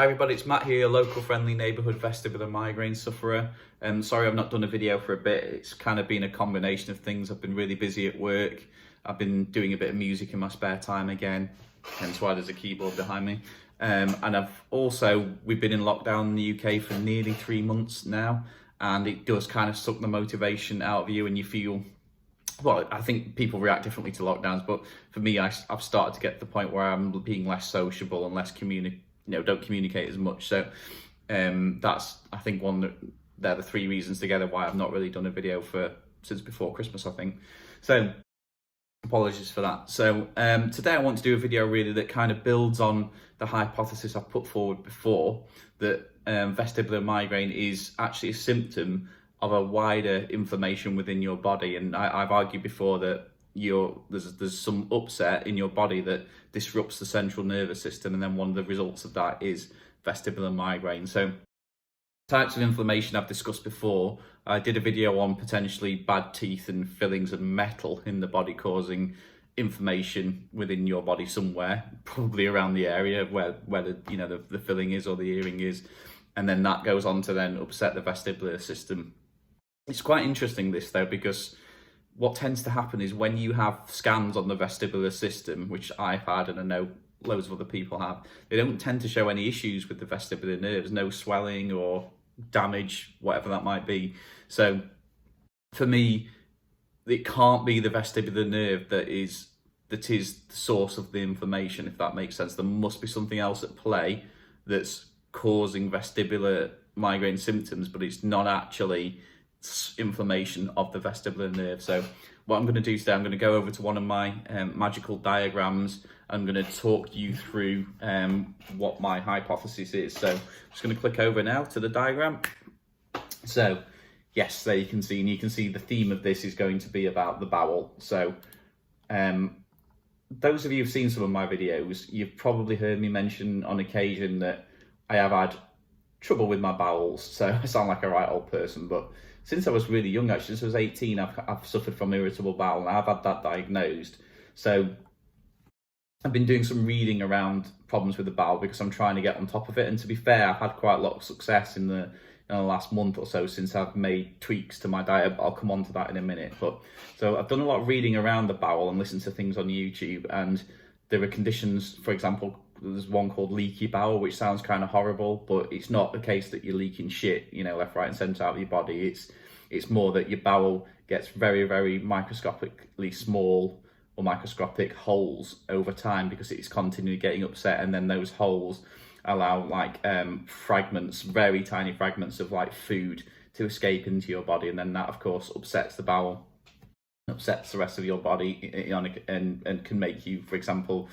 Hi everybody, it's Matt here, local friendly neighbourhood vestibular migraine sufferer. Sorry I've not done a video for a bit. It's kind of been a combination of things. I've been really busy at work. I've been doing a bit of music in my spare time again, hence why there's a keyboard behind me. And we've been in lockdown in the UK for nearly 3 months now, and it does kind of suck the motivation out of you and you feel, well, I think people react differently to lockdowns, but for me, I've started to get to the point where I'm being less sociable and less don't communicate as much. So that's, I think, they're the three reasons together why I've not really done a video since before Christmas, I think. So apologies for that. So today I want to do a video really that kind of builds on the hypothesis I've put forward before, that vestibular migraine is actually a symptom of a wider inflammation within your body. And I've argued before that there's some upset in your body that disrupts the central nervous system, and then one of the results of that is vestibular migraine. So types of inflammation I've discussed before. I did a video on potentially bad teeth and fillings and metal in the body causing inflammation within your body somewhere, probably around the area where the filling is or the earring is, and then that goes on to then upset the vestibular system. It's quite interesting this though, because what tends to happen is when you have scans on the vestibular system, which I've had and I know loads of other people have, they don't tend to show any issues with the vestibular nerves, no swelling or damage, whatever that might be. So for me, it can't be the vestibular nerve that is the source of the inflammation, if that makes sense. There must be something else at play that's causing vestibular migraine symptoms, but it's not actually inflammation of the vestibular nerve. So what I'm going to do today, I'm going to go over to one of my magical diagrams. I'm going to talk you through what my hypothesis is. So I'm just going to click over now to the diagram. So yes, there you can see, and you can see the theme of this is going to be about the bowel. So those of you who've seen some of my videos, you've probably heard me mention on occasion that I have had trouble with my bowels. So I sound like a right old person, but since I was really young, actually, since I was 18, I've suffered from irritable bowel, and I've had that diagnosed. So I've been doing some reading around problems with the bowel because I'm trying to get on top of it. And to be fair, I've had quite a lot of success in the last month or so since I've made tweaks to my diet. But I'll come on to that in a minute. So I've done a lot of reading around the bowel and listened to things on YouTube, and there are conditions, for example, there's one called leaky bowel, which sounds kind of horrible, but it's not the case that you're leaking shit, left, right and centre out of your body. It's more that your bowel gets very, very microscopically small or microscopic holes over time because it's continually getting upset, and then those holes allow fragments, very tiny fragments of food to escape into your body, and then that of course upsets the bowel, upsets the rest of your body, and can make you, for example,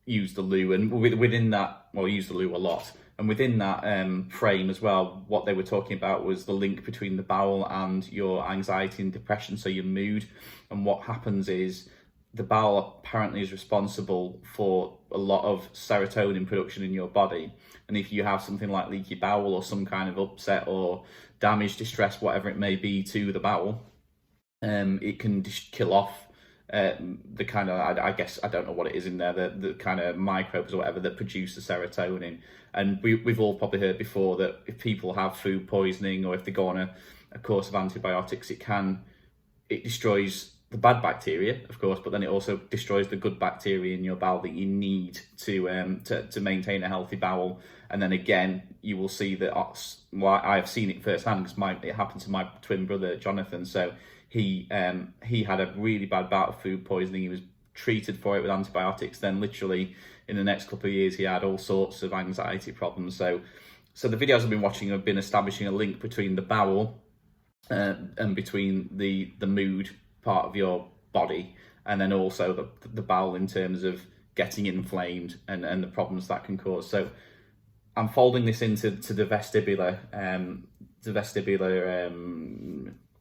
use the loo. And within that, well, use the loo a lot. And within that frame as well, what they were talking about was the link between the bowel and your anxiety and depression, so your mood. And what happens is the bowel apparently is responsible for a lot of serotonin production in your body. And if you have something like leaky bowel or some kind of upset or damage, distress, whatever it may be to the bowel, it can kill off the kind of, I guess, I don't know what it is in there, the kind of microbes or whatever that produce the serotonin. And we've all probably heard before that if people have food poisoning or if they go on a course of antibiotics, it destroys the bad bacteria, of course, but then it also destroys the good bacteria in your bowel that you need to maintain a healthy bowel. And then again, you will see that, well, I've seen it firsthand because it happened to my twin brother, Jonathan. So he had a really bad bout of food poisoning. He was treated for it with antibiotics. Then literally in the next couple of years, he had all sorts of anxiety problems. So the videos I've been watching have been establishing a link between the bowel and between the mood part of your body, and then also the bowel in terms of getting inflamed and the problems that can cause. So I'm folding this into the vestibular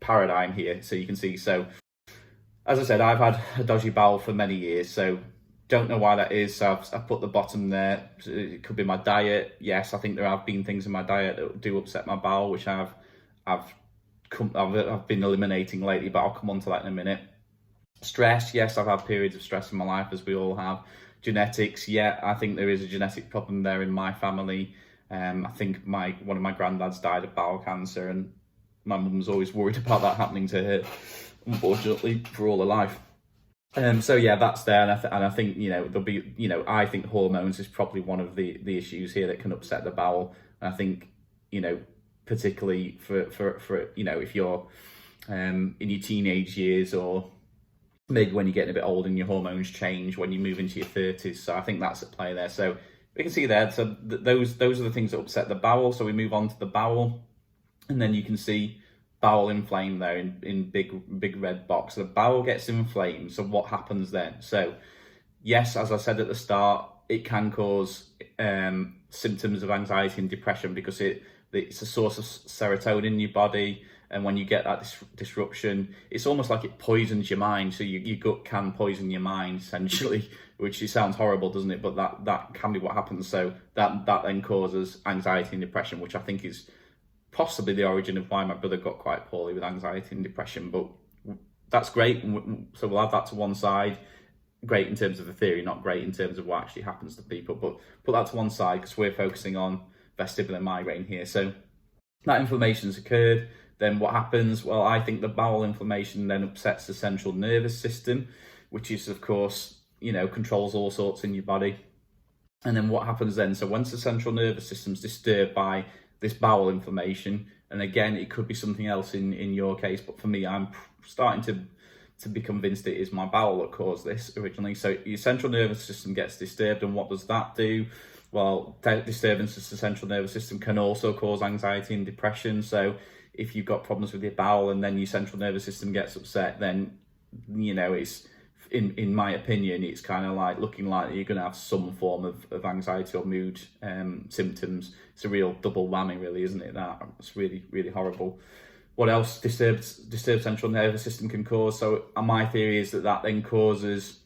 paradigm here, so you can see. So as I said, I've had a dodgy bowel for many years, so don't know why that is. So I've put the bottom there. It could be my diet. Yes, I think there have been things in my diet that do upset my bowel, which I've been eliminating lately, but I'll come on to that in a minute. Stress, yes, I've had periods of stress in my life, as we all have. Genetics, yeah, I think there is a genetic problem there in my family. I think one of my granddads died of bowel cancer, and my mum's always worried about that happening to her, unfortunately, for all her life. So yeah, that's there, and I think there'll be I think hormones is probably one of the issues here that can upset the bowel. And I think particularly for if you're in your teenage years, or maybe when you're getting a bit older and your hormones change when you move into your 30s. So I think that's at play there. So we can see there. So those are the things that upset the bowel. So we move on to the bowel, and then you can see bowel inflamed there in big red box. So the bowel gets inflamed. So what happens then? So yes, as I said at the start, it can cause symptoms of anxiety and depression because it's a source of serotonin in your body. And when you get that disruption, it's almost like it poisons your mind. So your gut can poison your mind, essentially, which it sounds horrible, doesn't it? But that can be what happens. So that then causes anxiety and depression, which I think is possibly the origin of why my brother got quite poorly with anxiety and depression. But that's great. So we'll add that to one side. Great in terms of the theory, not great in terms of what actually happens to people. But put that to one side because we're focusing on vestibular migraine here. So that inflammation's occurred. Then what happens? Well, I think the bowel inflammation then upsets the central nervous system, which is, of course, controls all sorts in your body. And then what happens then? So once the central nervous system's disturbed by this bowel inflammation, and again, it could be something else in your case, but for me, I'm starting to be convinced it is my bowel that caused this originally. So your central nervous system gets disturbed, and what does that do? Well, disturbances to the central nervous system can also cause anxiety and depression. So if you've got problems with your bowel and then your central nervous system gets upset, then it's in my opinion, it's kind of like looking like you're going to have some form of anxiety or mood symptoms. It's a real double whammy, really, isn't it? It's really, really horrible. What else disturbed central nervous system can cause? So my theory is that then causes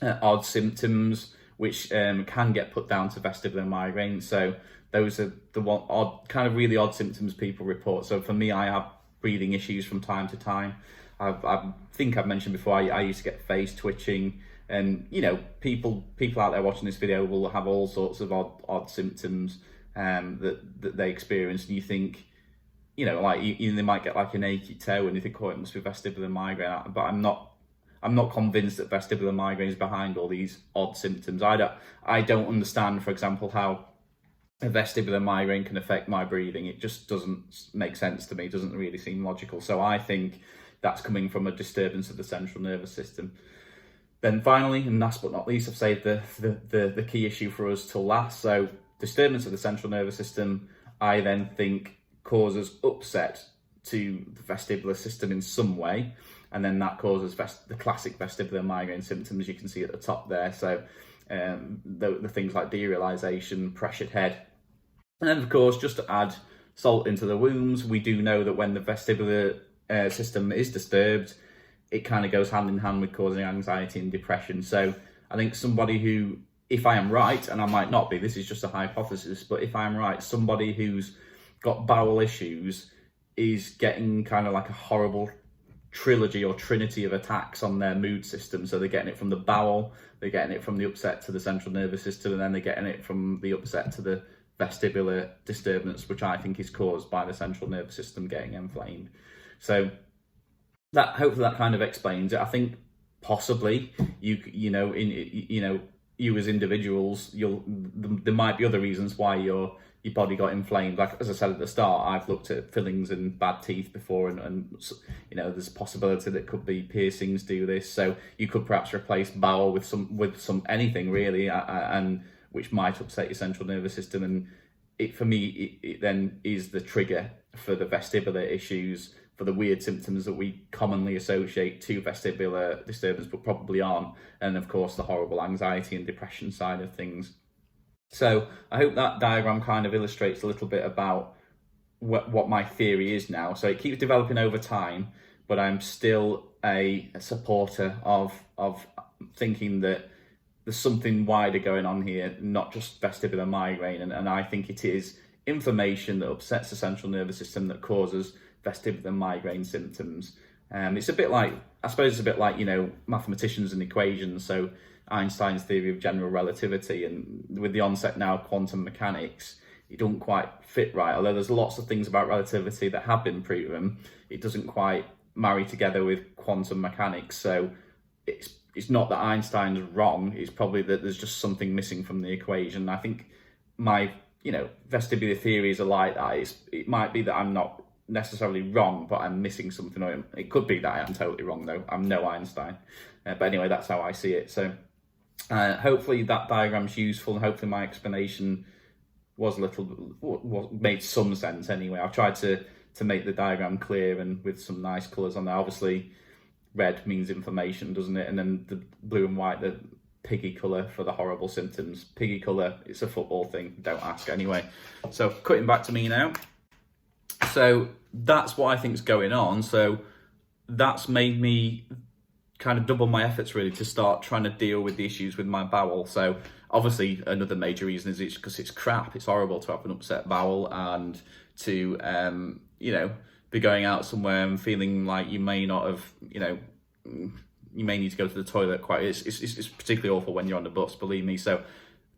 odd symptoms, which can get put down to vestibular migraine. So those are the really odd symptoms people report. So for me, I have breathing issues from time to time. I think I've mentioned before, I used to get face twitching, and people out there watching this video will have all sorts of odd symptoms that they experience, and you think, they might get like an achy toe, and you think, oh, it must be vestibular migraine. But I'm not convinced that vestibular migraine is behind all these odd symptoms. I don't understand, for example, how a vestibular migraine can affect my breathing. It just doesn't make sense to me. It doesn't really seem logical. So I think that's coming from a disturbance of the central nervous system. Then finally, and last but not least, I've saved the key issue for us till last. So disturbance of the central nervous system, I then think causes upset to the vestibular system in some way. And then that causes the classic vestibular migraine symptoms you can see at the top there. So the things like derealization, pressured head. And then, of course, just to add salt into the wounds, we do know that when the vestibular system is disturbed, it kind of goes hand in hand with causing anxiety and depression. So I think somebody who, if I am right, and I might not be, this is just a hypothesis, but if I'm right, somebody who's got bowel issues is getting kind of like a horrible trilogy or trinity of attacks on their mood system. So they're getting it from the bowel, they're getting it from the upset to the central nervous system, and then they're getting it from the upset to the vestibular disturbance, which I think is caused by the central nervous system getting inflamed. So hopefully that kind of explains it. I think possibly you as individuals, there might be other reasons why your body got inflamed. Like, as I said at the start, I've looked at fillings and bad teeth before, and there's a possibility that could be piercings do this. So you could perhaps replace bowel with some anything really, and which might upset your central nervous system. And for me, it then is the trigger for the vestibular issues, for the weird symptoms that we commonly associate to vestibular disturbance, but probably aren't. And of course, the horrible anxiety and depression side of things. So I hope that diagram kind of illustrates a little bit about what my theory is now. So it keeps developing over time, but I'm still a supporter of thinking that there's something wider going on here, not just vestibular migraine. And I think it is inflammation that upsets the central nervous system that causes vestibular migraine symptoms. It's a bit like, I suppose it's a bit like, mathematicians and equations. So Einstein's theory of general relativity, and with the onset now of quantum mechanics, it doesn't quite fit right. Although there's lots of things about relativity that have been proven, it doesn't quite marry together with quantum mechanics. So it's not that Einstein's wrong, it's probably that there's just something missing from the equation. I think my, vestibular theories are like that. It might be that I'm not necessarily wrong, but I'm missing something. Or it could be that I am totally wrong, though. I'm no Einstein. But anyway, that's how I see it. So hopefully that diagram's useful, and hopefully my explanation was made some sense anyway. I've tried to make the diagram clear and with some nice colours on there. Obviously, red means inflammation, doesn't it? And then the blue and white, the piggy colour for the horrible symptoms. Piggy colour, it's a football thing, don't ask anyway. So cutting back to me now. So that's what I think's going on. So that's made me kind of double my efforts really to start trying to deal with the issues with my bowel. So obviously another major reason is it's because it's crap. It's horrible to have an upset bowel and to be going out somewhere and feeling like you may not have, you may need to go to the toilet quite. It's particularly awful when you're on the bus, believe me. So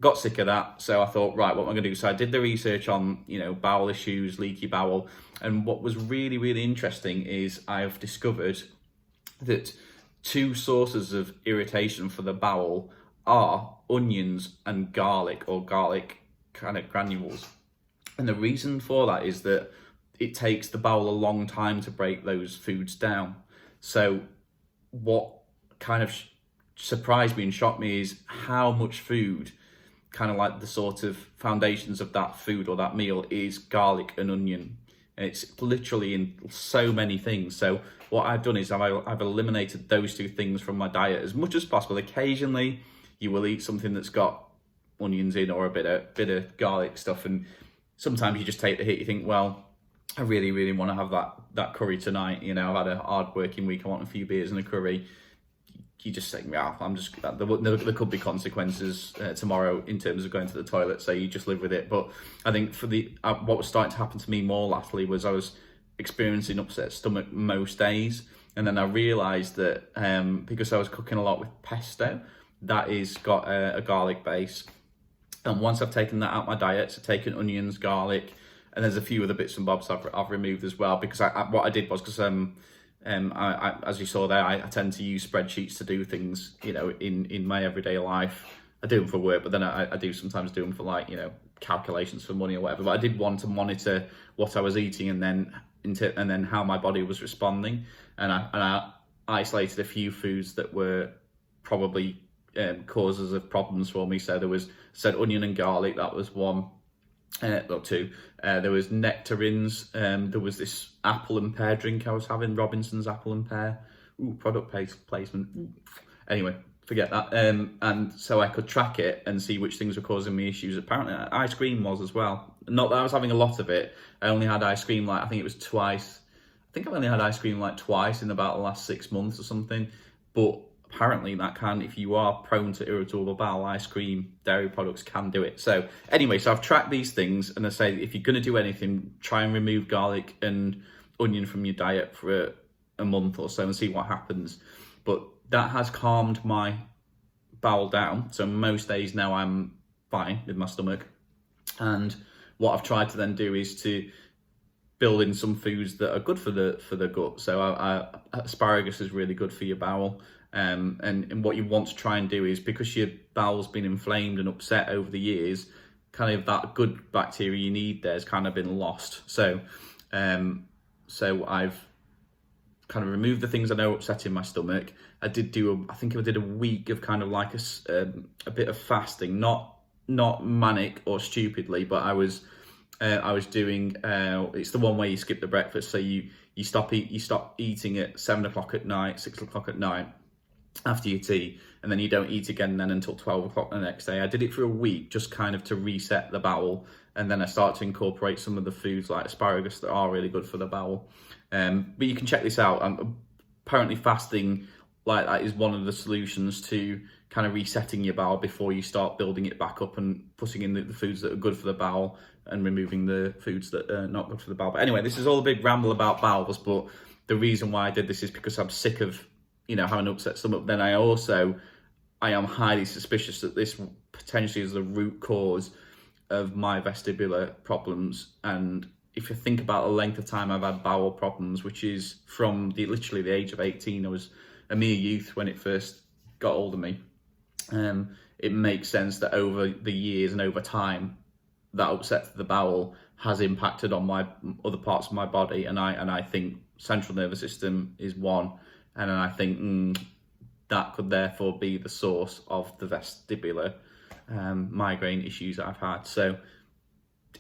got sick of that. So I thought, right, what am I going to do? So I did the research on, bowel issues, leaky bowel. And what was really, really interesting is I've discovered that 2 sources of irritation for the bowel are onions and garlic, or garlic kind of granules. And the reason for that is that it takes the bowel a long time to break those foods down. So what kind of surprised me and shocked me is how much food, kind of like the sort of foundations of that food or that meal, is garlic and onion. And it's literally in so many things. So what I've done is I've eliminated those 2 things from my diet as much as possible. Occasionally you will eat something that's got onions in or a bit of garlic stuff, and sometimes you just take the hit. You think, well, I really, really want to have that curry tonight. I've had a hard working week. I want a few beers and a curry. You just say, yeah, there could be consequences tomorrow in terms of going to the toilet. So you just live with it. But I think for what was starting to happen to me more latterly was I was experiencing upset stomach most days. And then I realised that because I was cooking a lot with pesto, that is got a garlic base. And once I've taken that out of my diet, so taken onions, garlic, and there's a few other bits and bobs I've removed as well, because what I did was, because I, as you saw there, I tend to use spreadsheets to do things, in my everyday life. I do them for work, but then I do sometimes do them for calculations for money or whatever. But I did want to monitor what I was eating and then how my body was responding. And I isolated a few foods that were probably causes of problems for me. So there said onion and garlic, that was one. 2. There was nectarines. There was this apple and pear drink I was having, Robinson's apple and pear. Product placement. Anyway, forget that. And so I could track it and see which things were causing me issues. Apparently ice cream was as well. Not that I was having a lot of it. I only had ice cream I think it was twice. I think I've only had ice cream twice in about the last 6 months or something. But apparently if you are prone to irritable bowel, ice cream, dairy products can do it. So anyway, so I've tracked these things, and I say if you're going to do anything, try and remove garlic and onion from your diet for a month or so and see what happens. But that has calmed my bowel down. So most days now I'm fine with my stomach. And what I've tried to then do is to build in some foods that are good for the gut. So asparagus is really good for your bowel. And what you want to try and do is, because your bowel's been inflamed and upset over the years, kind of that good bacteria you need there has kind of been lost. So I've kind of removed the things I know upsetting my stomach. I did a week of kind of like a bit of fasting, not manic or stupidly, but I was doing it's the one where you skip the breakfast. So you stop eating at 7 o'clock at night, 6 o'clock at night after your tea, and then you don't eat again then until 12 o'clock the next day. I did it for a week just kind of to reset the bowel, and then I started to incorporate some of the foods like asparagus that are really good for the bowel. But you can check this out. Apparently fasting like that is one of the solutions to kind of resetting your bowel before you start building it back up and putting in the foods that are good for the bowel and removing the foods that are not good for the bowel. But anyway, this is all a big ramble about bowels, but the reason why I did this is because I'm sick of having an upset stomach. Then I am highly suspicious that this potentially is the root cause of my vestibular problems, and if you think about the length of time I've had bowel problems, which is from literally the age of 18, I was a mere youth when it first got hold of me. It makes sense that over the years and over time, that upset to the bowel has impacted on my other parts of my body, and I think central nervous system is one, and I think that could therefore be the source of the vestibular migraine issues that I've had. So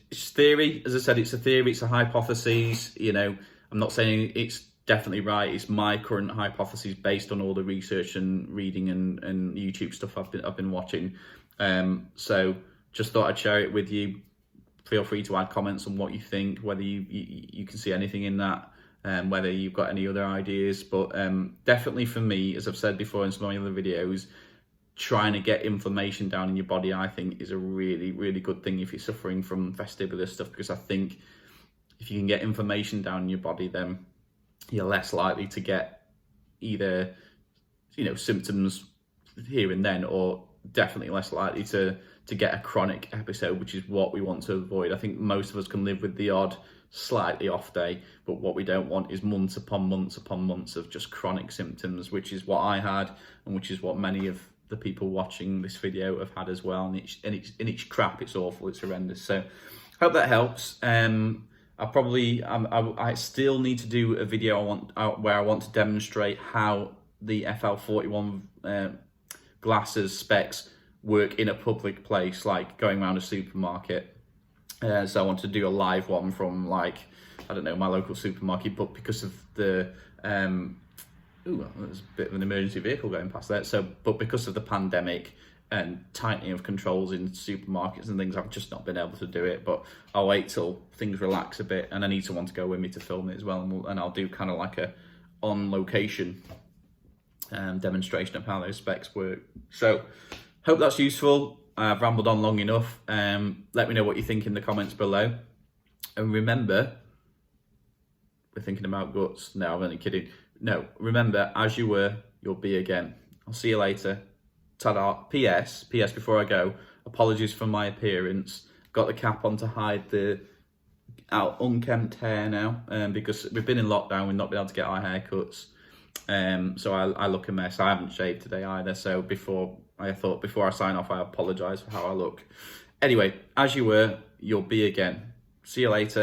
it's theory, as I said, it's a theory, it's a hypothesis. You know, I'm not saying it's definitely right. It's my current hypothesis based on all the research and reading and YouTube stuff I've been watching. So just thought I'd share it with you. Feel free to add comments on what you think, whether you can see anything in that, whether you've got any other ideas. But definitely for me, as I've said before in some of my other videos, trying to get inflammation down in your body, I think, is a really, really good thing if you're suffering from vestibular stuff, because I think if you can get inflammation down in your body, then you're less likely to get either, you know, symptoms here and then, or definitely less likely to get a chronic episode, which is what we want to avoid. I think most of us can live with the odd slightly off day, but what we don't want is months upon months upon months of just chronic symptoms, which is what I had, and which is what many of the people watching this video have had as well. And it's crap, it's awful, it's horrendous. So hope that helps. I still need to do a video where I want to demonstrate how the FL41 glasses specs work in a public place, like going around a supermarket. So I want to do a live one from, like, I don't know, my local supermarket, but because of the there's a bit of an emergency vehicle going past there. But because of the pandemic and tightening of controls in supermarkets and things, I've just not been able to do it. But I'll wait till things relax a bit, and I need someone to go with me to film it as well, and I'll do kind of like a on location demonstration of how those specs work. So hope that's useful. I've rambled on long enough. Let me know what you think in the comments below, and remember, we're thinking about guts. No, I'm only kidding. No, remember, as you were, you'll be again. I'll see you later. Ta-da. PS before I go, apologies for my appearance. Got the cap on to hide the unkempt hair now, because we've been in lockdown, we've not been able to get our haircuts. So I look a mess. I haven't shaved today either, so before I sign off, I apologise for how I look. Anyway, as you were, you'll be again. See you later.